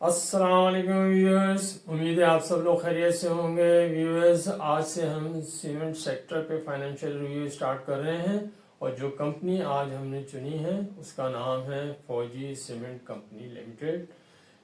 अस्सलाम वालेकुम व्यूअर्स, उम्मीद है आप सब लोग खैरियत से होंगे। व्यूअर्स, आज से हम सीमेंट सेक्टर पे फाइनेंशियल रिव्यू स्टार्ट कर रहे हैं और जो कंपनी आज हमने चुनी है उसका नाम है फौजी सीमेंट कंपनी लिमिटेड।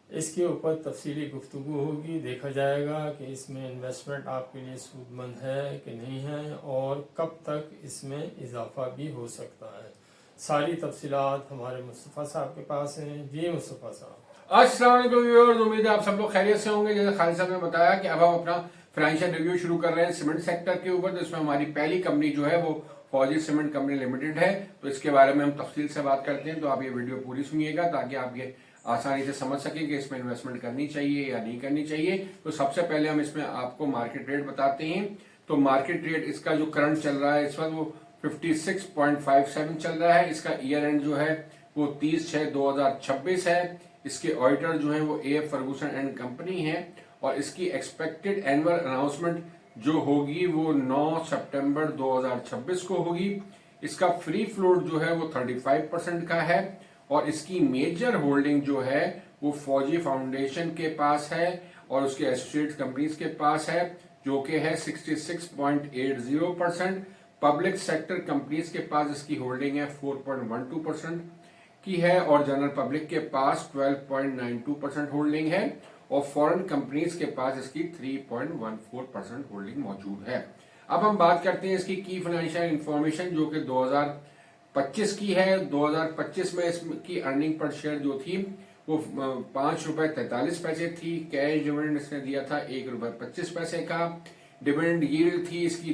इसके ऊपर तफसीली गुफ्तगू होगी, देखा जाएगा कि इसमें इन्वेस्टमेंट आपके लिए सूदमंद है कि नहीं है और कब तक इसमें इजाफा भी हो सकता है। सारी तफसीलात हमारे मुस्तफ़ा साहब के पास हैं। जी मुस्तफ़ा साहब। अस्सलाम वालेकुम व्यूअर्स, उम्मीद है आप सब लोग खैरियत से होंगे। जैसे खालिद साहब ने बताया कि अब हम अपना फाइनेंशियल रिव्यू शुरू कर रहे हैं सीमेंट सेक्टर के ऊपर। तो इसमें हमारी पहली कंपनी जो है वो फौजी सीमेंट कंपनी लिमिटेड है। तो इसके बारे में हम तफसील से बात करते हैं। तो आप ये वीडियो पूरी सुनिएगा ताकि आप ये आसानी से समझ सकें कि इसमें इन्वेस्टमेंट करनी चाहिए या नहीं करनी चाहिए। तो सबसे पहले हम इसमें आपको मार्केट रेट बताते हैं। तो मार्केट रेट इसका जो करंट चल रहा है इस वक्त वो 56.57 चल रहा है। इसका ईयर एंड जो है वो 30/6/2026 है। इसके ऑडिटर जो है वो A.F. फर्गूसन एंड कंपनी है और इसकी एक्सपेक्टेड एनुअल अनाउंसमेंट जो होगी वो 9 सितंबर 2026 को होगी। इसका फ्री फ्लोट जो है वो 35% का है और इसकी मेजर होल्डिंग जो है वो फौजी फाउंडेशन के पास है और उसके एसोसिएट कंपनीज के पास है जो कि है 66.80%। पब्लिक सेक्टर कंपनीज के पास इसकी होल्डिंग है 4.12% की है और जनरल पब्लिक के पास 12.92% होल्डिंग है और फॉरेन कंपनीज के पास इसकी 3.14% होल्डिंग मौजूद है। अब हम बात करते हैं इसकी की फाइनेंशियल इंफॉर्मेशन जो कि 2025 की है। 2025 में इसकी अर्निंग पर शेयर जो थी वो ₹5.43 थी। कैश डिविडेंड इसने दिया था ₹1.25 का। डिविडेंड यील्ड थी इसकी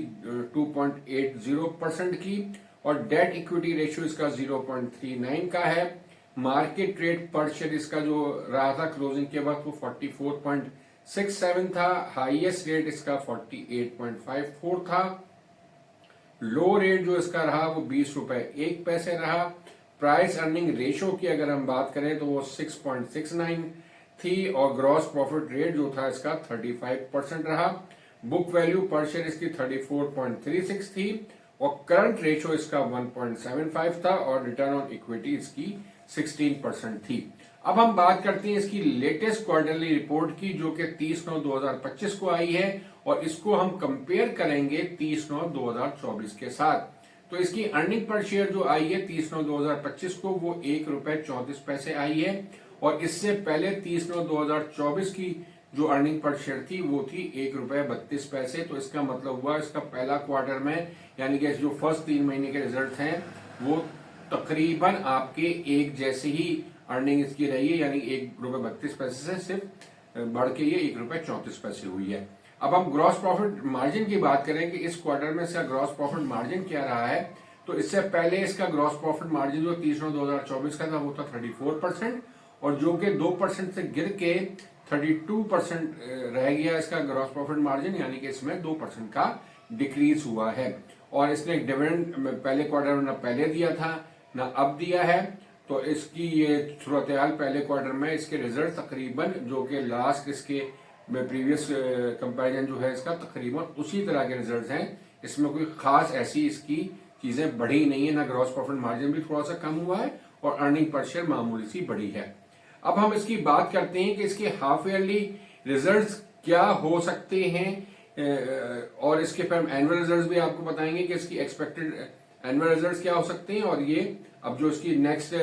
2.80% की और डेट इक्विटी रेशियो इसका 0.39 का है। मार्केट रेट पर शेयर इसका जो रहा था क्लोजिंग के वक्त वो 44.67 था। हाईएस्ट रेट इसका 48.54 था। लो रेट जो इसका रहा वो ₹20.01 रहा। प्राइस अर्निंग रेशियो की अगर हम बात करें तो वो 6.69 थी और ग्रॉस प्रॉफिट रेट जो था इसका 35% रहा। बुक वैल्यू पर शेयर इसकी 34.36 थी और करंट रेशियो इसका 1.75 था और रिटर्न ऑन इक्विटी इसकी 16% थी। अब हम बात करते हैं इसकी लेटेस्ट क्वार्टरली रिपोर्ट की जो कि 30/9/2025 को आई है और इसको हम कंपेयर करेंगे 30/9/2024 के साथ। तो इसकी अर्निंग पर शेयर जो आई है 30/9/2025 को वो ₹1.34 आई है और इससे पहले 30/9/2024 की जो अर्निंग पर शेयर थी वो थी ₹1.32। तो इसका मतलब हुआ इसका पहला क्वार्टर में यानी कि जो फर्स्ट 3 महीने के रिजल्ट हैं वो तकरीबन आपके एक जैसी ही अर्निंग इसकी रही है यानी ₹1.32 से सिर्फ बढ़ के ये ₹1.34 हुई है। अब हम ग्रॉस प्रॉफिट मार्जिन की बात करें कि इस क्वार्टर में इसका ग्रॉस प्रॉफिट मार्जिन क्या रहा है। तो इससे पहले इसका ग्रॉस प्रॉफिट मार्जिन जो 30/9/2024 का था वो था 34% और जो कि 2% से गिर के 32% रह गया इसका ग्रॉस प्रॉफिट मार्जिन यानी कि इसमें 2% का डिक्रीज हुआ है। और इसने डिविडेंड पहले क्वार्टर में ना पहले दिया था ना अब दिया है। तो इसकी ये सूरत हाल पहले क्वार्टर में इसके रिजल्ट तकरीबन जो कि लास्ट इसके प्रीवियस कंपैरिजन जो है इसका तकरीबन उसी तरह के रिजल्ट हैं। इसमें कोई खास ऐसी इसकी चीजें बढ़ी नहीं है, ना ग्रॉस प्रॉफिट मार्जिन भी थोड़ा सा कम हुआ है और अर्निंग पर शेयर मामूली सी बढ़ी है। अब हम इसकी बात करते हैं कि इसके हाफ ईयरली रिजल्ट्स क्या हो सकते हैं और इसके फिर हम एनुअल रिजल्ट्स भी आपको बताएंगे कि इसकी एक्सपेक्टेड एनुअल रिजल्ट्स क्या हो सकते हैं और ये अब जो इसकी नेक्स्ट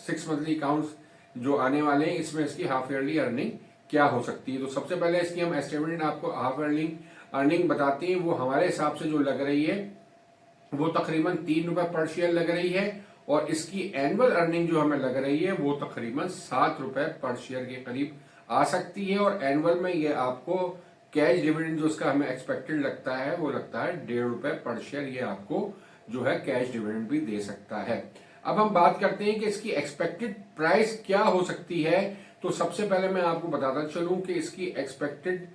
6 मंथली अकाउंट्स जो आने वाले हैं इसमें इसकी हाफ ईयरली अर्निंग क्या हो सकती है। तो सबसे पहले इसकी हम एस्टिमेटेड आपको हाफ ईयरली अर्निंग बताते हैं। वो हमारे हिसाब से जो लग रही है वो तकरीबन ₹3 पर शेयर लग रही है और इसकी एनुअल अर्निंग जो हमें लग रही है वो तकरीबन ₹7 पर शेयर के करीब आ सकती है और एनुअल में ये आपको कैश डिविडेंड जो इसका हमें एक्सपेक्टेड लगता है वो लगता है ₹1.5 पर शेयर ये आपको जो है कैश डिविडेंड भी दे सकता है। अब हम बात करते हैं कि इसकी एक्सपेक्टेड प्राइस क्या हो सकती है। तो सबसे पहले मैं आपको बताता चलूं कि इसकी एक्सपेक्टेड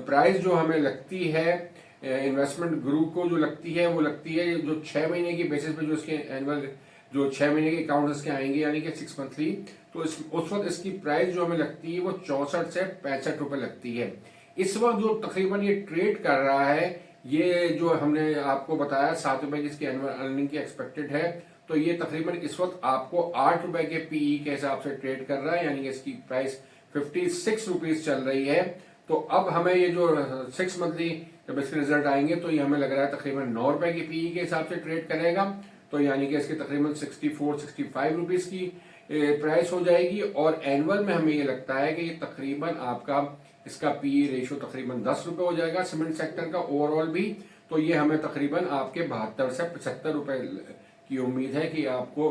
प्राइस जो हमें लगती है इन्वेस्टमेंट ग्रुप को जो लगती है वो लगती है जो 6 महीने की बेसिस पे जो इसके एनुअल जो 6 महीने के अकाउंट इसके आएंगे यानी कि 6 मंथली। तो उस वक्त इसकी प्राइस जो हमें लगती है वो 64 से ₹65 लगती है। इस वक्त जो तकरीबन ये ट्रेड कर रहा है ये जो हमने आपको बताया ₹7 की इसकी एनुअल अर्निंग की एक्सपेक्टेड है। तो ये तकरीबन इस वक्त आपको ₹8 के पीई के हिसाब से ट्रेड कर रहा है यानी कि इसकी प्राइस 56 रुपीज चल रही है। तो अब हमें ये जो 6 मंथली जब इसके रिजल्ट आएंगे तो ये हमें लग रहा है तकरीबन 9 रुपए की पीई के हिसाब से ट्रेड करेगा। तो यानी कि इसकी तकरीबन 64-65 रुपीज की प्राइस हो जाएगी। और एनुअल में हमें ये लगता है कि ये तकरीबन आपका इसका पीई रेशियो तकरीबन 10 रुपए हो जाएगा सीमेंट सेक्टर का ओवरऑल भी। तो ये हमें तकरीबन आपके 72 से 75 रुपए की उम्मीद है कि आपको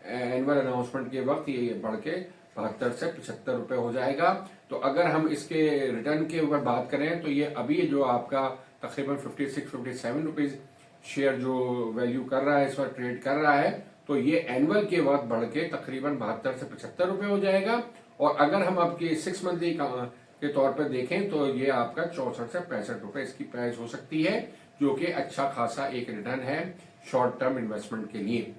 एनुअल अनाउंसमेंट के वक्त ये बढ़ के 72 से 75 रुपए हो जाएगा। तो अगर हम इसके रिटर्न के ऊपर बात करें तो ये अभी जो आपका तकरीबन 56-57 रुपीज शेयर जो वैल्यू कर रहा है, इस वक्त ट्रेड कर रहा है, तो ये एनुअल के वक्त बढ़ के तकरीबन 72 से 75 रुपए हो जाएगा। और अगर हम आपके 6 मंथली के तौर पर देखें तो ये आपका 64 से 65 रुपए इसकी प्राइस हो सकती है, जो कि अच्छा खासा एक रिटर्न है शॉर्ट टर्म इन्वेस्टमेंट के लिए।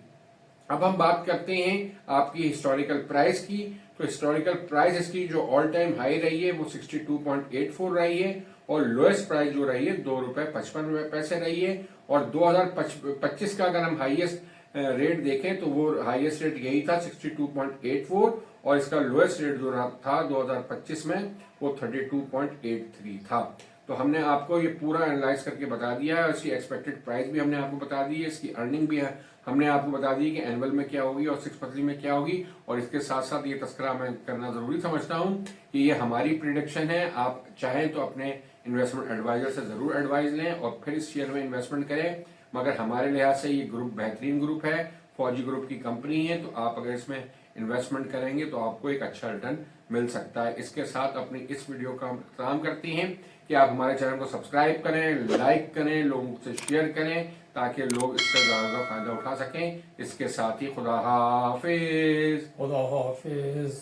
अब हम बात करते हैं आपकी हिस्टोरिकल प्राइस की। तो हिस्टोरिकल प्राइस इसकी जो ऑल टाइम हाई रही है वो 62.84 रही है और लोएस्ट प्राइस जो रही है 2 रुपए 55 पैसे रही है। और 2025 का अगर हम हाईएस्ट रेट देखें तो वो हाईएस्ट रेट यही था 62.84 और इसका लोएस्ट रेट जो था 2025 में वो 32.83 था। तो हमने आपको ये पूरा एनालाइज करके बता दिया है। इसकी एक्सपेक्टेड प्राइस भी हमने आपको बता दी है, इसकी अर्निंग भी है हमने आपको बता दी कि एनुअल में क्या होगी और 6 मंथली में क्या होगी। और इसके साथ साथ ये तस्करा मैं करना जरूरी समझता हूं कि ये हमारी प्रिडिक्शन है। आप चाहें तो अपने इन्वेस्टमेंट एडवाइजर से जरूर एडवाइस लें और फिर इस शेयर में इन्वेस्टमेंट करें। मगर हमारे लिहाज से ये ग्रुप बेहतरीन ग्रुप है, फौजी ग्रुप की कंपनी है। तो आप अगर इसमें इन्वेस्टमेंट करेंगे तो आपको एक अच्छा रिटर्न मिल सकता है। इसके साथ अपनी इस वीडियो का इख्तिताम करते हैं कि आप हमारे चैनल को सब्सक्राइब करें, लाइक करें, लोगों से शेयर करें ताकि लोग इससे ज्यादा फायदा उठा सकें। इसके साथ ही खुदा हाफिज। खुदा हाफिज।